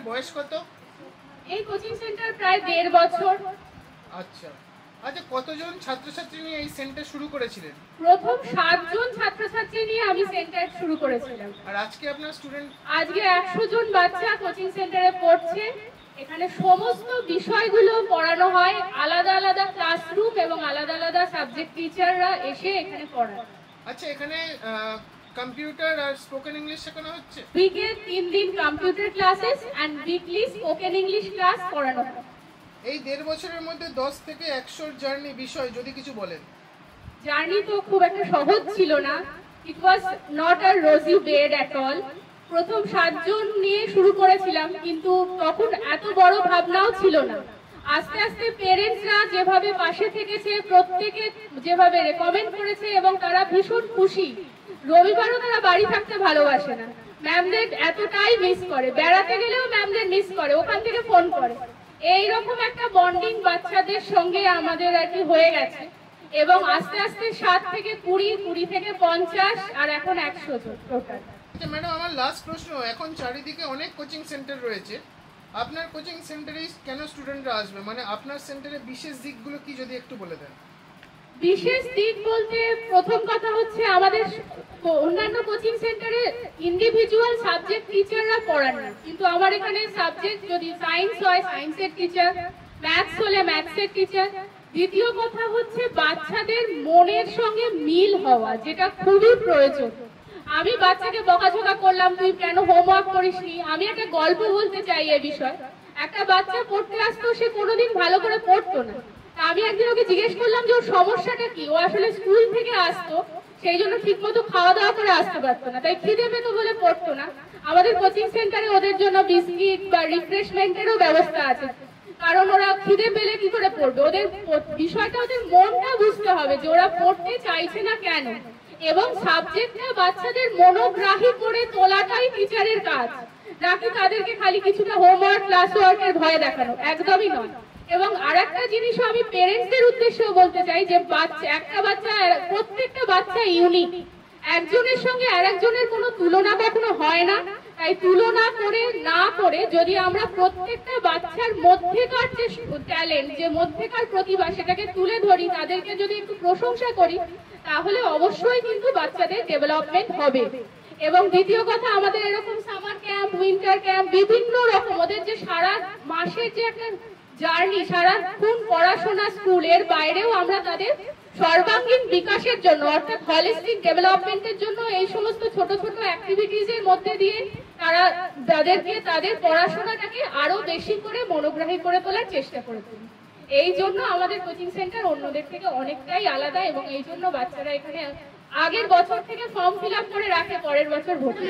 বয়স কত? এই কোচিং সেন্টার প্রায় 1.5 বছর। আচ্ছা আচ্ছা, কতজন ছাত্রছাত্রী নিয়ে এই সেন্টার শুরু করেছিলেন? প্রথম 7 জন ছাত্রছাত্রী নিয়ে আমি সেন্টার শুরু করেছিলাম। আর আজকে আপনার স্টুডেন্ট? আজকে 100 জন বাচ্চা কোচিং সেন্টারে পড়ছে। এখানে সমস্ত বিষয়গুলো পড়ানো হয়, আলাদা আলাদা ক্লাসরুম এবং আলাদা আলাদা সাবজেক্ট টিচাররা এসে এখানে পড়ায়। আচ্ছা, এখানে কম্পিউটার আর স্পোকেন ইংলিশ শেখানো হচ্ছে? উইকে 3 দিন computer classes and weekly spoken English class পড়ানো হয়। এই 1.5 বছরের মধ্যে 10 থেকে 100 জার্নি বিষয় যদি কিছু বলেন। জার্নি তো খুব একটা সহজ ছিল না। It was not a rosy bed at all. প্রথম 7 জন নিয়ে শুরু করেছিলাম, কিন্তু তখন এত বড় ভাবনাও ছিল না। আস্তে আস্তে পেরেন্টসরা যেভাবে পাশে থেকেছে, প্রত্যেকে যেভাবে রেকমেন্ড করেছে এবং তারা ভীষণ খুশি। রবিবারও তারা বাড়ি থাকতে ভালোবাসে না, ম্যামদের এতটাই মিস করে, বেড়াতে গেলেও ম্যামদের মিস করে, ওখান থেকে ফোন করে। এইরকম একটা বন্ডিং বাচ্চাদের সঙ্গে আমাদের আর কি হয়ে গেছে এবং আস্তে আস্তে 7 থেকে 20, 20 থেকে 50 আর এখন 100 জন টোটাল। আচ্ছা ম্যাডাম, আমার লাস্ট প্রশ্ন, এখন চারিদিকে অনেক কোচিং সেন্টার রয়েছে, আপনার কোচিং সেন্টারে কেন স্টুডেন্টরা আসবে? মানে আপনার সেন্টারে বিশেষ দিকগুলো কি যদি একটু বলে দেন। বিশেষ দিক বলতে প্রথম কথা হচ্ছে আমাদের অন্যান্য কোচিং সেন্টারে ইন্ডিভিজুয়াল সাবজেক্ট টিচাররা পড়ান না, কিন্তু আমার এখানে সাবজেক্ট যদি সায়েন্স হয় সায়েন্সের টিচার, ম্যাথস হলে ম্যাথসের টিচার। দ্বিতীয় কথা হচ্ছে বাচ্চাদের মনের সঙ্গে মিল হওয়া, যেটা খুবই প্রয়োজন। আমি বাচ্চাকে বকাঝকা করলাম, তুই কেন হোমওয়ার্ক করিসনি, আমি একটা গল্প বলতে চাই এ বিষয়। একটা বাচ্চা পড়তে আসতো, সে কোনোদিন ভালো করে পড়তো না। আমি একদিন ওকে জিজ্ঞেস করলাম যে ওর সমস্যাটা কি। ও আসলে স্কুল থেকে আসতো, সেই জন্য ঠিক মতো খাওয়া দাওয়া করে আসতে পারতো না, তাই খিদে পেতো বলে পড়তো না। আমাদের কোচিং সেন্টারে ওদের জন্য বিস্কিট বা রিফ্রেশমেন্টেরও ব্যবস্থা আছে, কারণ ওরা খিদে পেলে কি করে পড়বে। ওদের বিষয়টা, ওদের মনটা বুঝতে হবে যে ওরা পড়তে চাইছে না কেন, এবং সাবজেক্টটা বাচ্চাদের মনোগ্রাহী করে তোলাটাই টিচারের কাজ, নাকি তাদেরকে খালি কিছুটা হোমওয়ার্ক ক্লাস ওয়ার্কের ভয় দেখানো, একদমই নয়। এবং আরেকটা জিনিসও আমি পেরেন্টসদের উদ্দেশ্যেও বলতে চাই যে প্রত্যেকটা বাচ্চা ইউনিক, একজনের সঙ্গে আরেকজনের কোনো তুলনা কখনো হয় না। তাই তুলনা করে না করে যদি আমরা প্রত্যেকটা বাচ্চার মধ্যেকার যে ট্যালেন্ট, যে মধ্যেকার প্রতিভা, সেটাকে তুলে ধরি, তাদেরকে যদি একটু প্রশংসা করি, তাহলে অবশ্যই কিন্তু বাচ্চাদের ডেভেলপমেন্ট হবে। এবং দ্বিতীয় কথা, আমাদের এরকম সামার ক্যাম্প, উইন্টার ক্যাম্প, বিভিন্ন রকম ওদের যে সারা মাসের যে একটা জার্নি, সারাক্ষণ পড়াশোনা, স্কুলের বাইরেও আমরা তাদের সর্বাঙ্গীন বিকাশের জন্য, অর্থাৎ হলিস্টিক ডেভেলপমেন্টের জন্য এই সমস্ত ছোট ছোট অ্যাক্টিভিটিজ এর মধ্যে দিয়ে তাদেরকে তাদের পড়াশোনাটাকে আরো বেশি করে মনোগ্রাহী করে তোলার চেষ্টা করে তুলি। এই জন্য আমাদের কোচিং সেন্টার অন্যদের থেকে অনেকটাই আলাদা, এবং এই জন্য বাচ্চারা এখানে আগের বছর থেকে ফর্ম ফিল আপ করে রাখে, পরের বছর ভর্তি।